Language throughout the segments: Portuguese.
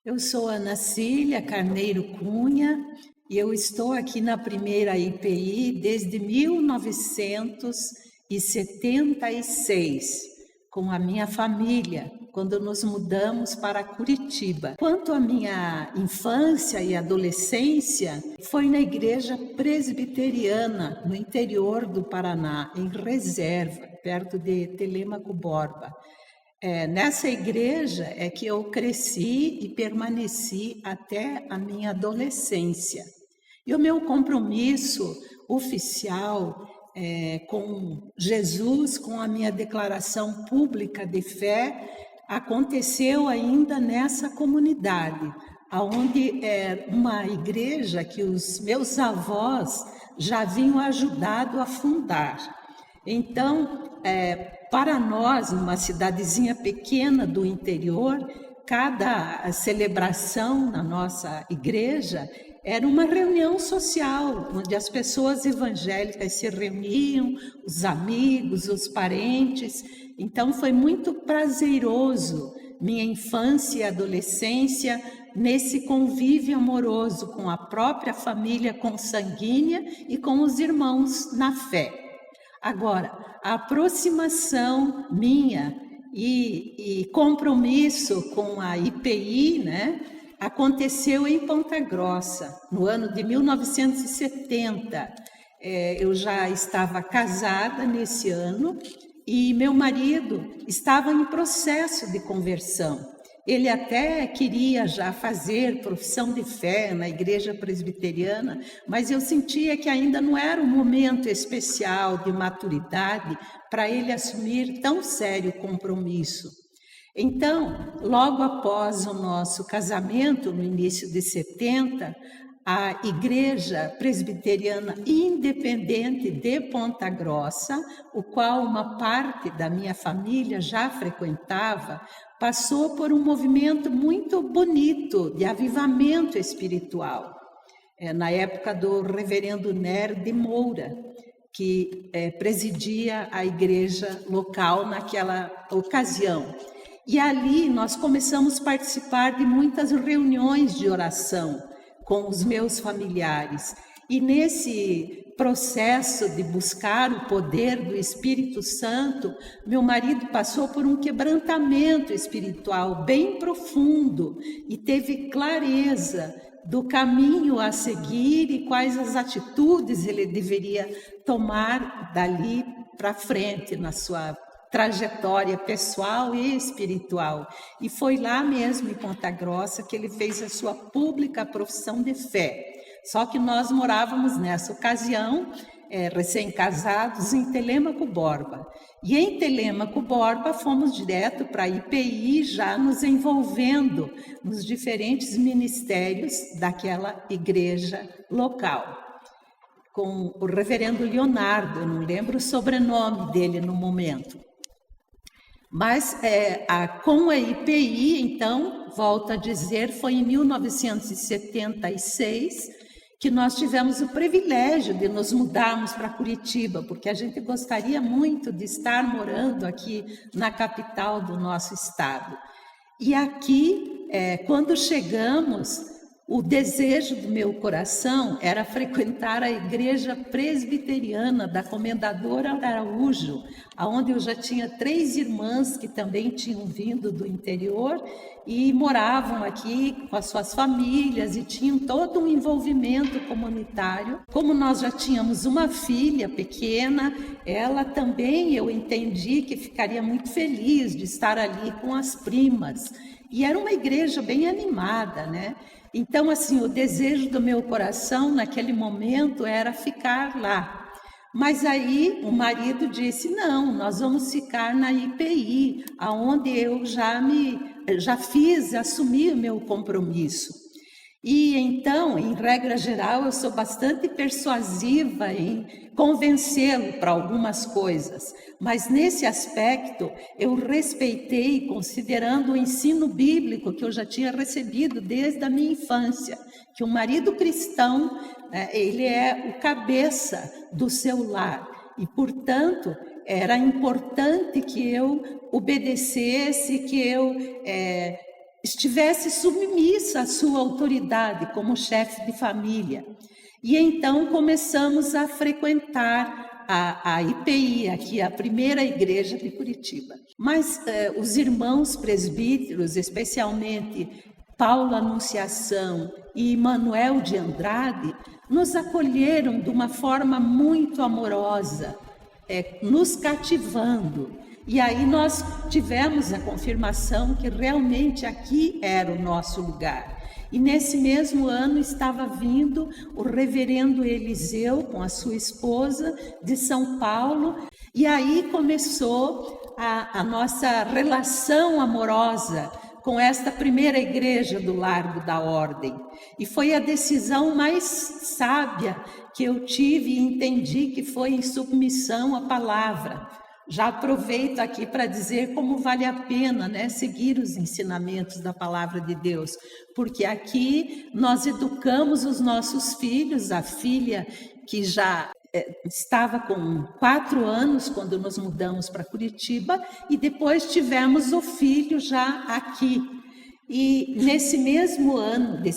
Eu sou Ana Cília Carneiro Cunha e eu estou aqui na primeira IPI desde 1976, com a minha família, quando nos mudamos para Curitiba. Quanto à minha infância e adolescência, foi na igreja presbiteriana, no interior do Paraná, em Reserva, perto de Telêmaco Borba. Nessa igreja é que eu cresci e permaneci até a minha adolescência. E o meu compromisso oficial com Jesus, com a minha declaração pública de fé, aconteceu ainda nessa comunidade, onde é uma igreja que os meus avós já haviam ajudado a fundar. Então, para nós, numa cidadezinha pequena do interior, cada celebração na nossa igreja era uma reunião social, onde as pessoas evangélicas se reuniam, os amigos, os parentes. Então, foi muito prazeroso minha infância e adolescência nesse convívio amoroso com a própria família consanguínea e com os irmãos na fé. Agora, a aproximação minha e compromisso com a IPI, aconteceu em Ponta Grossa, no ano de 1970. Eu já estava casada nesse ano e meu marido estava em processo de conversão. Ele até queria já fazer profissão de fé na igreja presbiteriana, mas eu sentia que ainda não era um momento especial de maturidade para ele assumir tão sério compromisso. Então, logo após o nosso casamento, no início de 70, a Igreja Presbiteriana Independente de Ponta Grossa, o qual uma parte da minha família já frequentava, passou por um movimento muito bonito de avivamento espiritual. Na época do reverendo Nério de Moura, que presidia a igreja local naquela ocasião. E ali nós começamos a participar de muitas reuniões de oração com os meus familiares. E nesse processo de buscar o poder do Espírito Santo, meu marido passou por um quebrantamento espiritual bem profundo e teve clareza do caminho a seguir e quais as atitudes ele deveria tomar dali para frente na sua trajetória pessoal e espiritual. E foi lá mesmo em Ponta Grossa que ele fez a sua pública profissão de fé. Só que nós morávamos nessa ocasião, recém-casados, em Telêmaco Borba. E em Telêmaco Borba fomos direto para a IPI, já nos envolvendo nos diferentes ministérios daquela igreja local. Com o reverendo Leonardo, eu não lembro o sobrenome dele no momento. Mas com a IPI, então, volto a dizer, foi em 1976 que nós tivemos o privilégio de nos mudarmos para Curitiba, porque a gente gostaria muito de estar morando aqui na capital do nosso estado. E aqui, quando chegamos, o desejo do meu coração era frequentar a igreja presbiteriana da Comendadora Araújo, onde eu já tinha 3 irmãs que também tinham vindo do interior e moravam aqui com as suas famílias e tinham todo um envolvimento comunitário. Como nós já tínhamos uma filha pequena, ela também, eu entendi que ficaria muito feliz de estar ali com as primas. E era uma igreja bem animada, Então, assim, o desejo do meu coração naquele momento era ficar lá. Mas aí o marido disse, não, nós vamos ficar na IPI, onde eu assumi o meu compromisso. E então, em regra geral, eu sou bastante persuasiva em convencê-lo para algumas coisas, mas nesse aspecto eu respeitei, considerando o ensino bíblico que eu já tinha recebido desde a minha infância, que o marido cristão, ele é o cabeça do seu lar e, portanto, era importante que eu obedecesse, que eu estivesse submissa à sua autoridade como chefe de família. E então começamos a frequentar a IPI, aqui a primeira igreja de Curitiba. Mas os irmãos presbíteros, especialmente Paulo Anunciação e Manuel de Andrade, nos acolheram de uma forma muito amorosa, nos cativando. E aí nós tivemos a confirmação que realmente aqui era o nosso lugar. E nesse mesmo ano estava vindo o reverendo Eliseu com a sua esposa de São Paulo. E aí começou a nossa relação amorosa com esta primeira igreja do Largo da Ordem. E foi a decisão mais sábia que eu tive e entendi que foi em submissão à palavra. Já aproveito aqui para dizer como vale a pena, né, seguir os ensinamentos da palavra de Deus, porque aqui nós educamos os nossos filhos, a filha que já estava com 4 anos quando nos mudamos para Curitiba, e depois tivemos o filho já aqui. E nesse mesmo ano de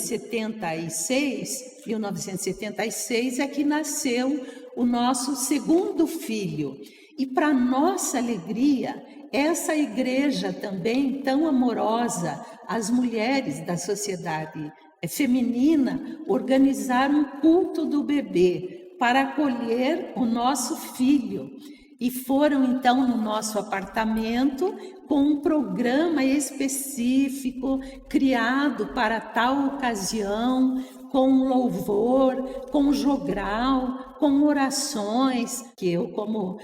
1976, é que nasceu o nosso segundo filho. E para nossa alegria, essa igreja também tão amorosa, as mulheres da sociedade feminina organizaram um culto do bebê para acolher o nosso filho. E foram então no nosso apartamento com um programa específico criado para tal ocasião, com louvor, com jogral, com orações, que eu como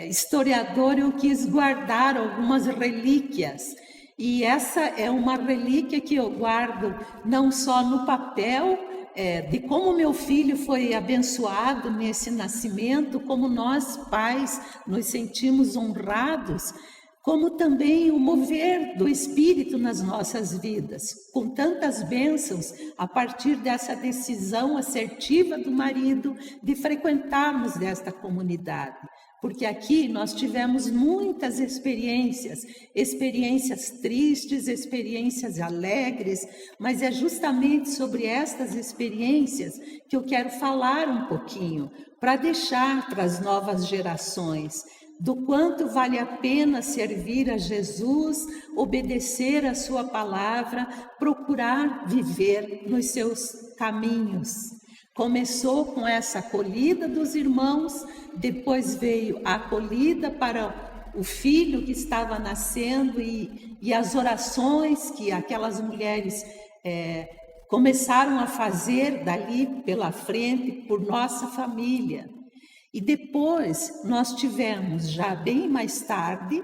historiador eu quis guardar algumas relíquias. E essa é uma relíquia que eu guardo não só no papel, de como meu filho foi abençoado nesse nascimento, como nós pais nos sentimos honrados, como também o mover do Espírito nas nossas vidas, com tantas bênçãos a partir dessa decisão assertiva do marido de frequentarmos desta comunidade. Porque aqui nós tivemos muitas experiências tristes, experiências alegres, mas é justamente sobre estas experiências que eu quero falar um pouquinho, para deixar para as novas gerações do quanto vale a pena servir a Jesus, obedecer a sua palavra, procurar viver nos seus caminhos. Começou com essa acolhida dos irmãos, depois veio a acolhida para o filho que estava nascendo e as orações que aquelas mulheres começaram a fazer dali pela frente por nossa família. E depois nós tivemos, já bem mais tarde,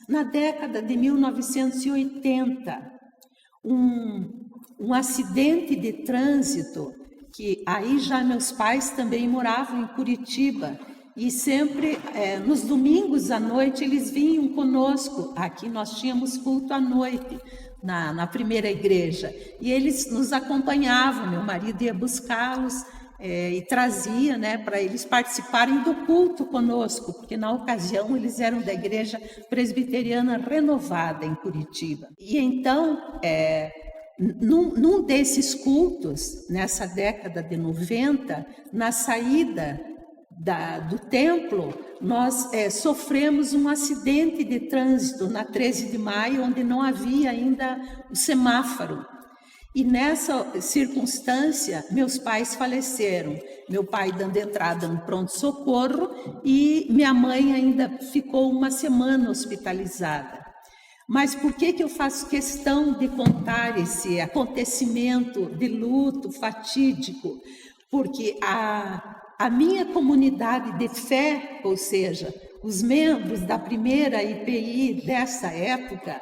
na década de 1980, um acidente de trânsito, que aí já meus pais também moravam em Curitiba, e sempre, nos domingos à noite, eles vinham conosco. Aqui nós tínhamos culto à noite, na primeira igreja, e eles nos acompanhavam, meu marido ia buscá-los, e trazia, né, para eles participarem do culto conosco, porque na ocasião eles eram da Igreja Presbiteriana Renovada em Curitiba. E então, num desses cultos, nessa década de 90, na saída do templo, nós sofremos um acidente de trânsito na 13 de maio, onde não havia ainda o semáforo. E nessa circunstância, meus pais faleceram. Meu pai dando entrada no pronto-socorro e minha mãe ainda ficou 1 semana hospitalizada. Mas por que eu faço questão de contar esse acontecimento de luto fatídico? Porque a minha comunidade de fé, ou seja, os membros da primeira IPI dessa época,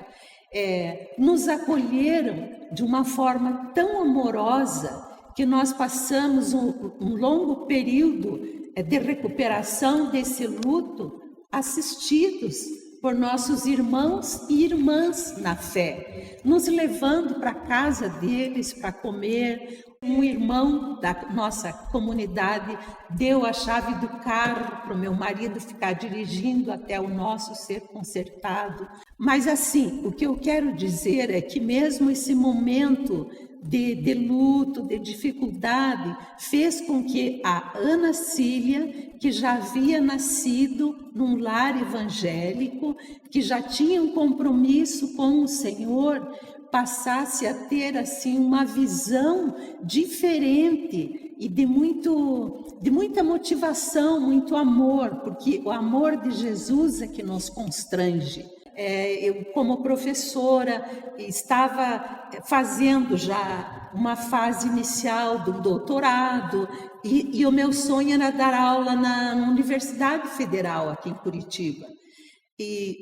nos acolheram de uma forma tão amorosa que nós passamos um longo período de recuperação desse luto assistidos por nossos irmãos e irmãs na fé, nos levando para a casa deles para comer, Um irmão da nossa comunidade deu a chave do carro para o meu marido ficar dirigindo até o nosso ser consertado. Mas assim, o que eu quero dizer é que mesmo esse momento de luto, de dificuldade, fez com que a Ana Cília, que já havia nascido num lar evangélico, que já tinha um compromisso com o Senhor, passasse a ter assim uma visão diferente e de muita motivação, muito amor, porque o amor de Jesus é que nos constrange. Eu, como professora, estava fazendo já uma fase inicial do doutorado e o meu sonho era dar aula na Universidade Federal aqui em Curitiba.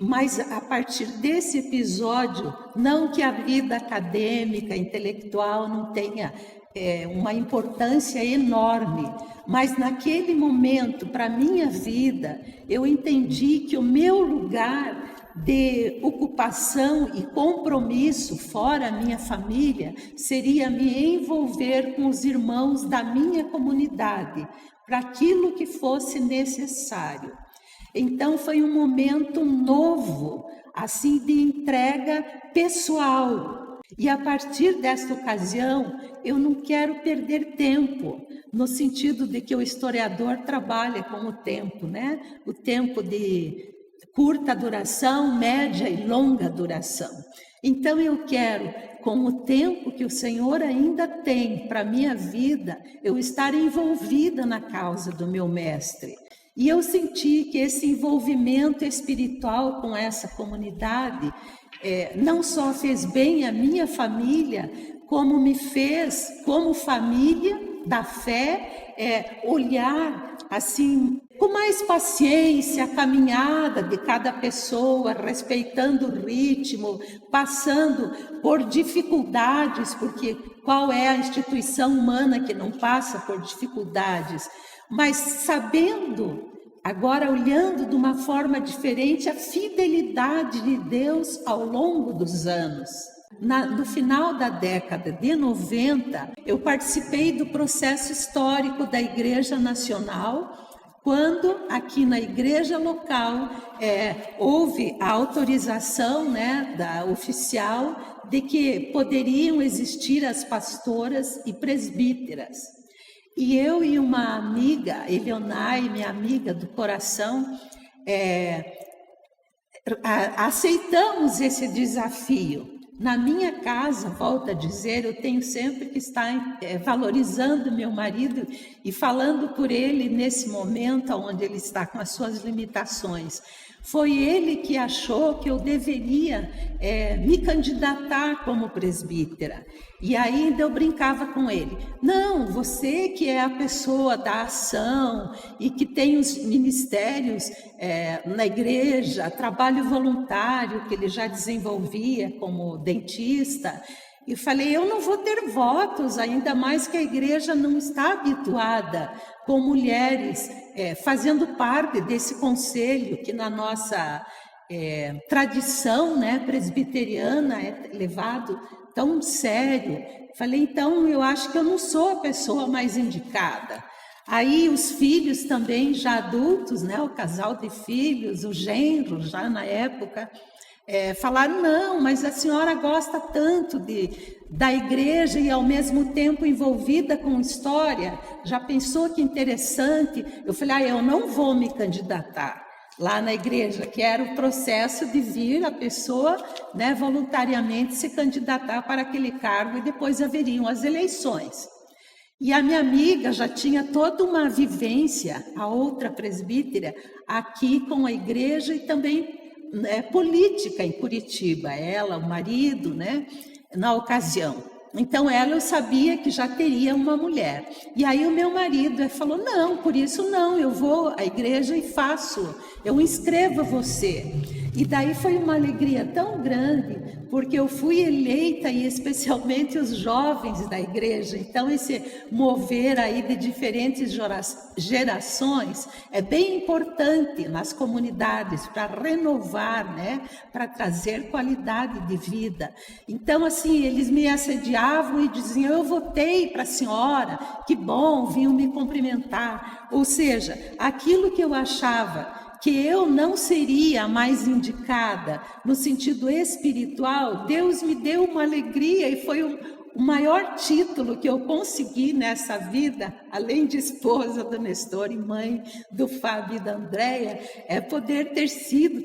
Mas a partir desse episódio, não que a vida acadêmica, intelectual não tenha uma importância enorme, mas naquele momento, para a minha vida, eu entendi que o meu lugar de ocupação e compromisso fora a minha família seria me envolver com os irmãos da minha comunidade, para aquilo que fosse necessário. Então foi um momento novo, assim, de entrega pessoal. E a partir desta ocasião, eu não quero perder tempo, no sentido de que o historiador trabalha com o tempo, né? O tempo de curta duração, média e longa duração. Então eu quero, com o tempo que o Senhor ainda tem para a minha vida, eu estar envolvida na causa do meu mestre. E eu senti que esse envolvimento espiritual com essa comunidade não só fez bem à minha família, como me fez, como família da fé, olhar assim com mais paciência a caminhada de cada pessoa, respeitando o ritmo, passando por dificuldades, porque qual é a instituição humana que não passa por dificuldades? Mas sabendo, agora olhando de uma forma diferente, a fidelidade de Deus ao longo dos anos. No final da década de 90, eu participei do processo histórico da Igreja Nacional, quando aqui na igreja local houve a autorização, né, da oficial de que poderiam existir as pastoras e presbíteras. E eu e uma amiga, Eleonai, minha amiga do coração, aceitamos esse desafio. Na minha casa, volto a dizer, eu tenho sempre que estar valorizando meu marido e falando por ele nesse momento onde ele está com as suas limitações. Foi ele que achou que eu deveria me candidatar como presbítera. E ainda eu brincava com ele. Não, você que é a pessoa da ação e que tem os ministérios na igreja, trabalho voluntário que ele já desenvolvia como dentista. E falei, eu não vou ter votos, ainda mais que a igreja não está habituada com mulheres fazendo parte desse conselho que na nossa tradição, né, presbiteriana é levado tão sério. Falei, então eu acho que eu não sou a pessoa mais indicada. Aí os filhos também já adultos, né, o casal de filhos, o genro já na época, falaram, não, mas a senhora gosta tanto da igreja e ao mesmo tempo envolvida com história, já pensou que interessante? Eu falei, eu não vou me candidatar lá na igreja, que era o processo de vir a pessoa, né, voluntariamente se candidatar para aquele cargo e depois haveriam as eleições. E a minha amiga já tinha toda uma vivência, a outra presbítera, aqui com a igreja e também política em Curitiba, ela, o marido, né, na ocasião. Então ela, eu sabia que já teria uma mulher. E aí o meu marido falou, não, por isso não, eu vou à igreja e faço, eu inscrevo você. E daí foi uma alegria tão grande, porque eu fui eleita, e especialmente os jovens da igreja. Então, esse mover aí de diferentes gerações é bem importante nas comunidades para renovar, né? Para trazer qualidade de vida. Então, assim, eles me assediavam e diziam: eu votei para a senhora, que bom, vinham me cumprimentar. Ou seja, aquilo que eu achava que eu não seria a mais indicada no sentido espiritual, Deus me deu uma alegria, e foi o maior título que eu consegui nessa vida, além de esposa do Nestor e mãe do Fábio e da Andréia, é poder ter sido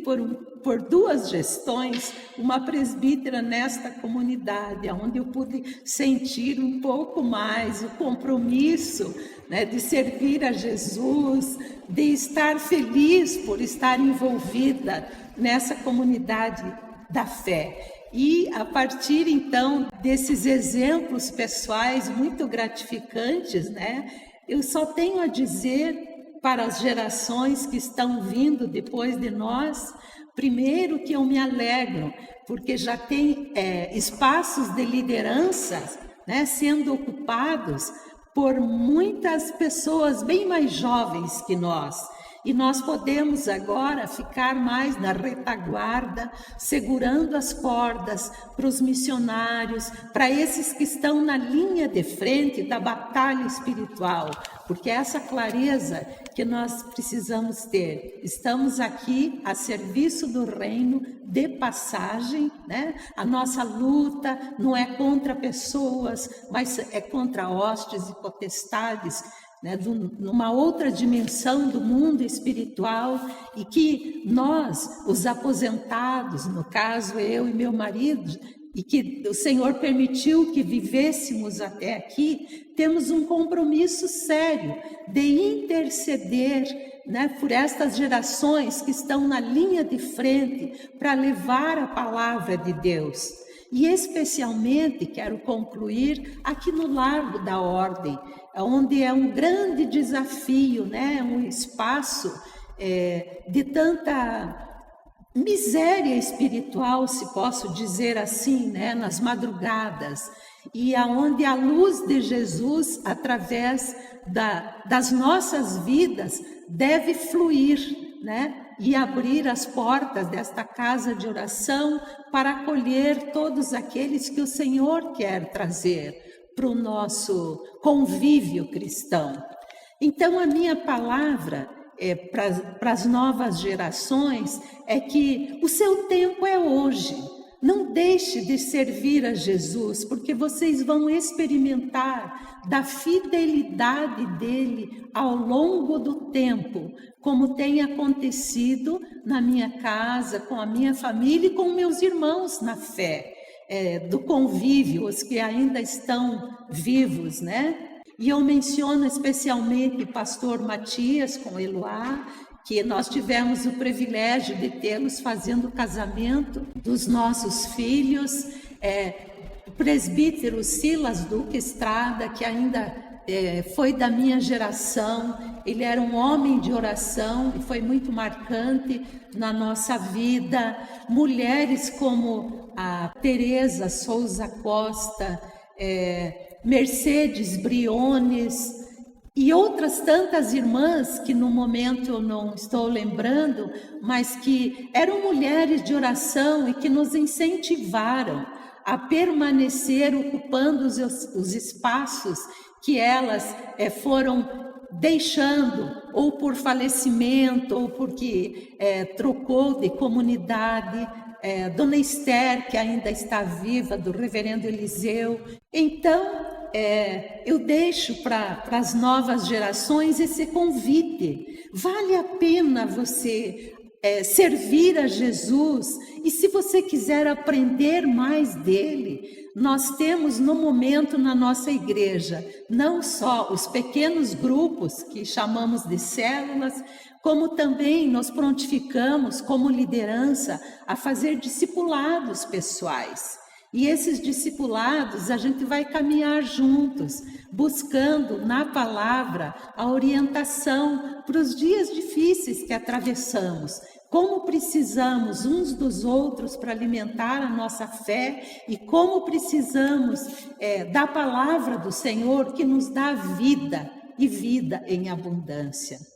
por 2 gestões uma presbítera nesta comunidade, onde eu pude sentir um pouco mais o compromisso, né, de servir a Jesus, de estar feliz por estar envolvida nessa comunidade da fé. E a partir então desses exemplos pessoais muito gratificantes, né, eu só tenho a dizer para as gerações que estão vindo depois de nós, primeiro, que eu me alegro, porque já tem espaços de liderança, né, sendo ocupados por muitas pessoas bem mais jovens que nós. E nós podemos agora ficar mais na retaguarda, segurando as cordas para os missionários, para esses que estão na linha de frente da batalha espiritual, porque é essa clareza que nós precisamos ter. Estamos aqui a serviço do reino de passagem, né? A nossa luta não é contra pessoas, mas é contra hostes e potestades, né, numa outra dimensão do mundo espiritual, e que nós, os aposentados, no caso eu e meu marido, e que o Senhor permitiu que vivêssemos até aqui, temos um compromisso sério de interceder, né, por estas gerações que estão na linha de frente para levar a palavra de Deus. E especialmente quero concluir aqui no Largo da Ordem, onde é um grande desafio, né? Um espaço de tanta miséria espiritual, se posso dizer assim, né? Nas madrugadas, e aonde a luz de Jesus, através das nossas vidas, deve fluir, né? E abrir as portas desta casa de oração para acolher todos aqueles que o Senhor quer trazer para o nosso convívio cristão. Então, a minha palavra para as novas gerações é que o seu tempo é hoje. Não deixe de servir a Jesus, porque vocês vão experimentar da fidelidade dele ao longo do tempo, como tem acontecido na minha casa, com a minha família e com meus irmãos na fé, do convívio, os que ainda estão vivos, né? E eu menciono especialmente o pastor Matias com Eloá, que nós tivemos o privilégio de tê-los fazendo o casamento dos nossos filhos, o presbítero Silas Duque Estrada, que ainda foi da minha geração. Ele era um homem de oração e foi muito marcante na nossa vida. Mulheres como a Teresa Souza Costa, Mercedes Briones e outras tantas irmãs que no momento eu não estou lembrando, mas que eram mulheres de oração e que nos incentivaram a permanecer ocupando os espaços que elas foram deixando, ou por falecimento, ou porque trocou de comunidade. Dona Esther, que ainda está viva, do reverendo Eliseu. Então, eu deixo para as novas gerações esse convite. Vale a pena você servir a Jesus, e se você quiser aprender mais dele, nós temos no momento na nossa igreja não só os pequenos grupos que chamamos de células, como também nos prontificamos como liderança a fazer discipulados pessoais. E esses discipulados a gente vai caminhar juntos, buscando na palavra a orientação para os dias difíceis que atravessamos, como precisamos uns dos outros para alimentar a nossa fé e como precisamos da palavra do Senhor que nos dá vida e vida em abundância.